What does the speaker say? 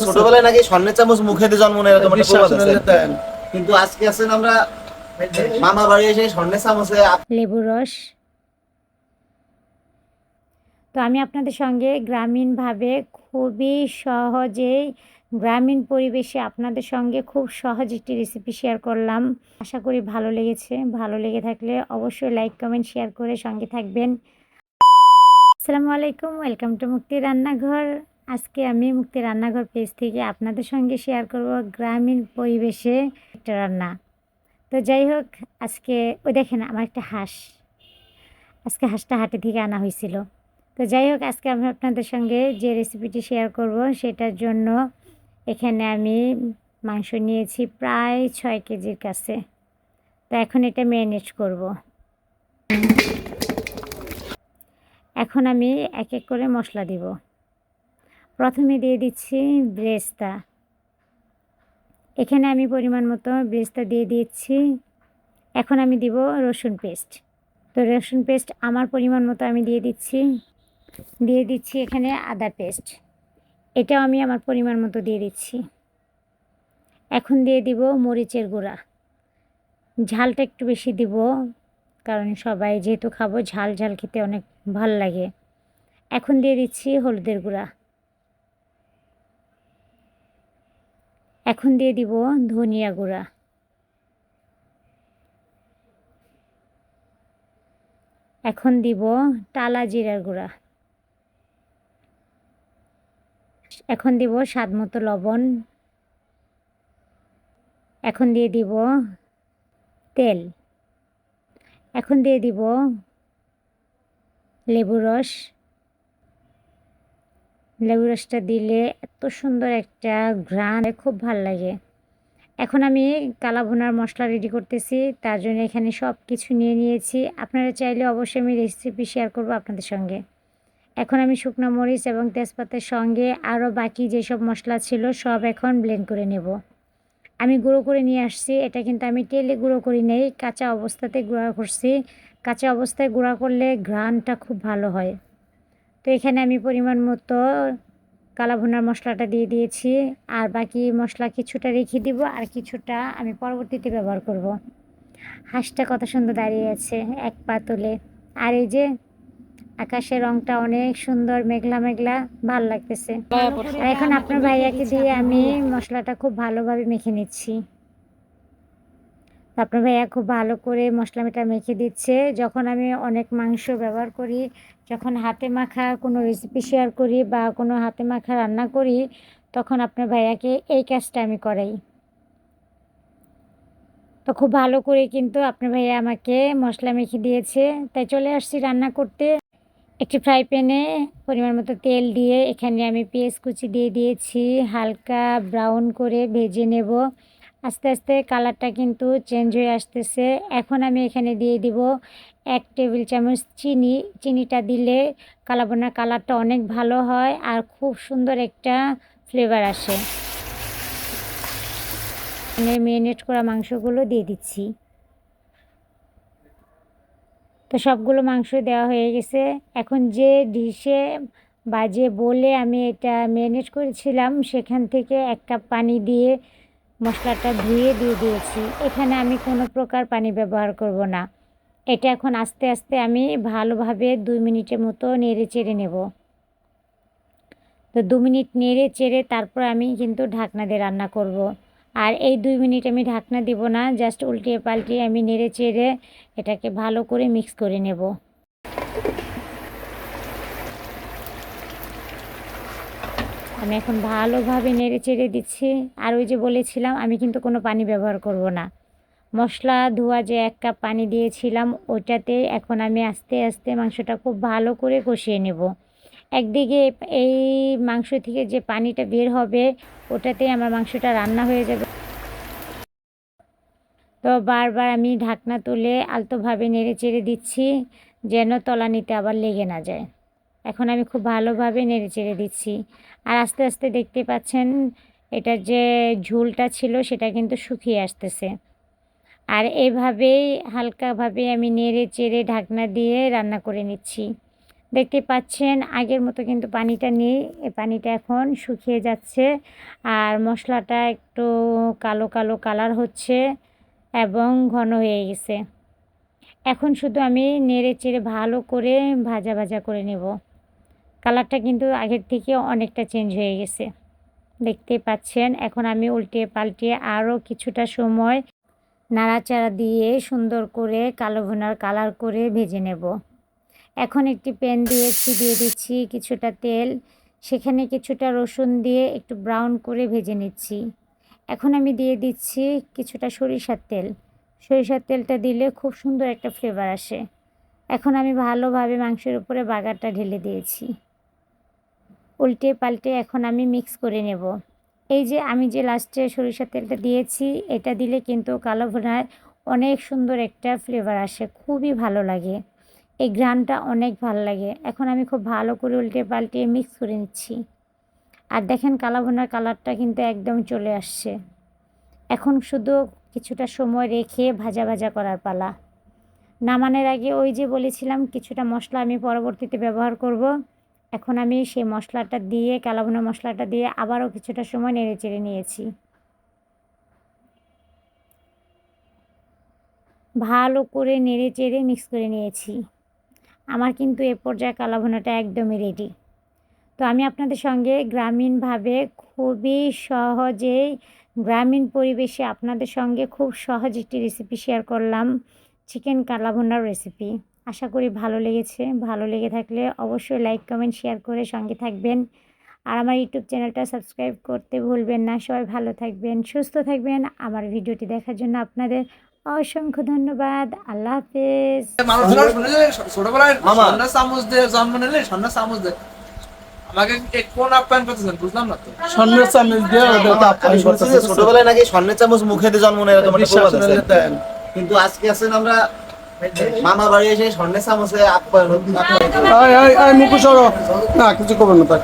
ছোটবেলায় নাকি স্বর্ণের চামচ মুখে দিয়ে জন্ম নেয় এরকম একটা প্রবাদ আছে, কিন্তু আজকে আছেন আমরা মামা বাড়ি এসে স্বর্ণের চামচে লেবুর রস। তো আমি আপনাদের সঙ্গে গ্রামীণভাবে খুবই সহজেই গ্রামীণ পরিবেশে আপনাদের সঙ্গে খুব সহজ একটি রেসিপি শেয়ার করলাম। আশা করি ভালো লেগেছে। ভালো লেগে থাকলে অবশ্যই লাইক কমেন্ট শেয়ার করে সঙ্গে থাকবেন। আসসালামু আলাইকুম, ওয়েলকাম টু মুক্তি রান্নাঘর। আজকে আমি মুক্তি রান্নাঘর পেজ থেকে আপনাদের সঙ্গে শেয়ার করব গ্রামীণ পরিবেশে একটা রান্না। তো যাই হোক, আজকে ওই দেখেন আমার একটা হাঁস, আজকে হাঁসটা হাটে থেকে আনা হয়েছিল। তো যাই হোক, আজকে আমি আপনাদের সঙ্গে যে রেসিপিটি শেয়ার করব সেটার জন্য এখানে আমি মাংস নিয়েছি প্রায় 6 কেজির কাছে। তো এখন এটা ম্যারিনেট করব। এখন আমি এক এক করে মশলা দিব। প্রথমে দিয়ে দিচ্ছি ব্রেস্তা। এখানে আমি পরিমাণ মতো ব্রেস্তা দিয়ে দিচ্ছি। এখন আমি দিব রসুন পেস্ট। তো রসুন পেস্ট আমার পরিমাণ মতো আমি দিয়ে দিচ্ছি এখানে আদা পেস্ট, এটাও আমি আমার পরিমাণ মতো দিয়ে দিচ্ছি। এখন দিয়ে দিব মরিচের গুঁড়া। ঝালটা একটু বেশি দিব, কারণ সবাই যেহেতু খাবো, ঝাল ঝাল খেতে অনেক ভাল লাগে। এখন দিয়ে দিচ্ছি হলুদের গুঁড়া। এখন দিয়ে দিব ধনিয়া গুঁড়া। এখন দিব টালা জিরার গুঁড়া। এখন দিব স্বাদ মতো লবণ। এখন দিয়ে দিব তেল। এখন দিয়ে দিব লেবুর রস। লেবুর রসটা দিলে এত সুন্দর একটা ঘ্রাণ, খুব ভাল লাগে। এখন আমি কালা ভুনার মশলা রেডি করতেছি, তার জন্য এখানে সব কিছু নিয়ে নিয়েছি। আপনারা চাইলে অবশ্যই আমি রেসিপি শেয়ার করব আপনাদের সঙ্গে। এখন আমি শুকনো মরিচ এবং তেজপাতার সঙ্গে আরও বাকি যেসব মশলা ছিল সব এখন ব্লেন্ড করে নেব। আমি গুঁড়ো করে নিয়ে আসছি, এটা কিন্তু আমি তেলে গুঁড়ো করি নেই, কাঁচা অবস্থাতে গুঁড়া করছি। কাঁচা অবস্থায় গুঁড়া করলে ঘ্রাণটা খুব ভালো হয়। তো এখানে আমি পরিমাণ মতো কালা ভুনার মশলাটা দিয়ে দিয়েছি, আর বাকি মশলা কিছুটা রেখে দিব আর কিছুটা আমি পরবর্তীতে ব্যবহার করব। হাঁসটা কত সুন্দর দাঁড়িয়ে আছে এক পা তুলে, আর এই যে আকাশের রংটা অনেক সুন্দর, মেঘলা মেঘলা, ভাল লাগতেছে। আর এখন আপনার ভাইয়াকে দিয়ে আমি মশলাটা খুব ভালোভাবে মেখে নিচ্ছি। আপনার ভাইয়া খুব ভালো করে মশলাটা মেখে দিচ্ছে। যখন আমি অনেক মাংস ব্যবহার করি, যখন হাতে মাখা কোনো রেসিপি শেয়ার করি বা কোনো হাতে মাখা রান্না করি, তখন আপনার ভাইয়াকে এই কাজটা আমি করাই। তো খুব ভালো করে কিন্তু আপনার ভাইয়া আমাকে মশলা মেখে দিয়েছে, তাই চলে আসছি রান্না করতে। একটি ফ্রাই প্যানে পরিমাণ মতো তেল দিয়ে এখানে আমি পেঁয়াজ কুচি দিয়ে দিয়েছি, হালকা ব্রাউন করে ভেজে নেব। আস্তে আস্তে কালারটা কিন্তু চেঞ্জ হয়ে আসতেছে। এখন আমি এখানে দিয়ে দিব 1 টেবিল চামচ চিনি। চিনিটা দিলে কালাবোনার কালারটা অনেক ভালো হয় আর খুব সুন্দর একটা ফ্লেভার আসে। ম্যারিনেট করা মাংসগুলো দিয়ে দিচ্ছি। তো সবগুলো মাংস দেওয়া হয়ে গেছে। এখন যে ডিশে বা যে বলে আমি এটা ম্যারিনেট করেছিলাম, সেখান থেকে 1 কাপ পানি দিয়ে মশলাটা ধুয়ে দিয়ে দিয়েছি। এখানে আমি কোনো প্রকার পানি ব্যবহার করব না। এটা এখন আস্তে আস্তে আমি ভালোভাবে 2 মিনিটের মতো নেড়ে চেড়ে নেব। তো 2 মিনিট নেড়ে চেড়ে তারপর আমি কিন্তু ঢাকনা দিয়ে রান্না করব। আর এই 2 মিনিট আমি ঢাকনা দিব না, জাস্ট উল্টিয়ে পাল্টিয়ে আমি নেড়ে চেড়ে এটাকে ভালো করে মিক্স করে নেব। আমি এখন ভালোভাবে নেড়ে চেড়ে দিচ্ছি। আর ওই যে বলেছিলাম, আমি কিন্তু কোনো পানি ব্যবহার করব না। মশলা ধোয়া যে 1 কাপ পানি দিয়েছিলাম, ওটাতে এখন আমি আস্তে আস্তে মাংসটা খুব ভালো করে কষিয়ে নেব। একদিকে এই মাংস থেকে যে পানিটা বের হবে, ওটাতেই আমার মাংসটা রান্না হয়ে যাবে। তো বারবার আমি ঢাকনা তুলে আলতোভাবে নেড়ে চেড়ে দিচ্ছি, যেন তলানিতে আবার লেগে না যায়। এখন আমি খুব ভালোভাবে নেড়ে চেড়ে দিচ্ছি। আর আস্তে আস্তে দেখতে পাচ্ছেন এটার যে ঝোলটা ছিল সেটা কিন্তু শুকিয়ে আসতেছে। আর এভাবেই হালকাভাবে আমি নেড়ে চেড়ে ঢাকনা দিয়ে রান্না করে নিচ্ছি। দেখতে পাচ্ছেন আগের মতো কিন্তু পানিটা নেই, এই পানিটা এখন শুকিয়ে যাচ্ছে আর মশলাটা একটু কালো কালো কালার হচ্ছে এবং ঘন হয়ে গেছে। এখন শুধু আমি নেড়ে চেড়ে ভালো করে ভাজা ভাজা করে নেব। কালারটা কিন্তু আগের থেকে অনেকটা চেঞ্জ হয়ে গেছে, দেখতেই পাচ্ছেন। এখন আমি উল্টে পাল্টে আরও কিছুটা সময় নাড়াচাড়া দিয়ে সুন্দর করে কালো ভুনার কালার করে ভেজে নেব। এখন একটি প্যান দিয়ে দিচ্ছি কিছুটা তেল, সেখানে কিছুটা রসুন দিয়ে একটু ব্রাউন করে ভেজে নিচ্ছি। এখন আমি দিয়ে দিচ্ছি কিছুটা সরিষার তেল। সরিষার তেলটা দিলে খুব সুন্দর একটা ফ্লেভার আসে। এখন আমি ভালোভাবে মাংসের উপরে বাগারটা ঢেলে দিয়েছি। উল্টে পাল্টে এখন আমি মিক্স করে নেব। এই যে আমি যে লাস্টে সরিষার তেলটা দিয়েছি, এটা দিলে কিন্তু কালো ভুনায় অনেক সুন্দর একটা ফ্লেভার আসে, খুবই ভালো লাগে, এই ঘ্রাণটা অনেক ভালো লাগে। এখন আমি খুব ভালো করে উল্টে পাল্টে মিক্স করে নিচ্ছি। আর দেখেন কালো ভুনার কালারটা কিন্তু একদম চলে আসছে। এখন শুধু কিছুটা সময় রেখে ভাজা ভাজা করার পালা। নামানোর আগে ওই যে বলেছিলাম কিছুটা মশলা আমি পরবর্তীতে ব্যবহার করব, এখন আমি সেই মশলাটা দিয়ে কালো ভুনা মশলাটা দিয়ে আবারও কিছুটা সময় নেড়ে চেড়ে নিয়েছি। ভালো করে নেড়ে চেড়ে মিক্স করে নিয়েছি। আমার কিন্তু এ পর্যায়ে কালো ভুনাটা একদমই রেডি। তো আমি আপনাদের সঙ্গে গ্রামীণভাবে খুবই সহজেই গ্রামীণ পরিবেশে আপনাদের সঙ্গে খুব সহজ একটি রেসিপি শেয়ার করলাম, চিকেন কালা ভুনার রেসিপি। আশা করি ভালো লেগেছে। ভালো লেগে থাকলে অবশ্যই লাইক কমেন্ট শেয়ার করে সঙ্গে থাকবেন। আর আমার ইউটিউব চ্যানেলটা সাবস্ক্রাইব করতে ভুলবেন না। সবাই ভালো থাকবেন, সুস্থ থাকবেন। আমার ভিডিওটি দেখার জন্য আপনাদের অসংখ্য ধন্যবাদ। আল্লাহ হাফেজ। মানুষজন শুনে যে ছোটবেলায় মামা। সন্ধ্যা চামচ দিয়ে জন্ম নিলে সন্ধ্যা চামচ দেয়, আমাকে কোন আপ্যায়ন করতেছেন বুঝলাম না তো। স্বর্ণের চামচ দিয়ে ওদের তো আমি আপ্যায়ন শুনছি যে করতেছে। ছোটবেলায় নাকি স্বর্ণের চামচ মুখে দিয়ে জন্ম নেয় এরকম একটা বিশ্বাস প্রবাদ আছে। হলে দেন। কিন্তু আজকে আছেন আমরা মামা বাড়ি এসে স্বর্ণের চামচে আপ্যায়ন আয় আয় আয় মুখে সরো। না কিছু করবেন না তাই।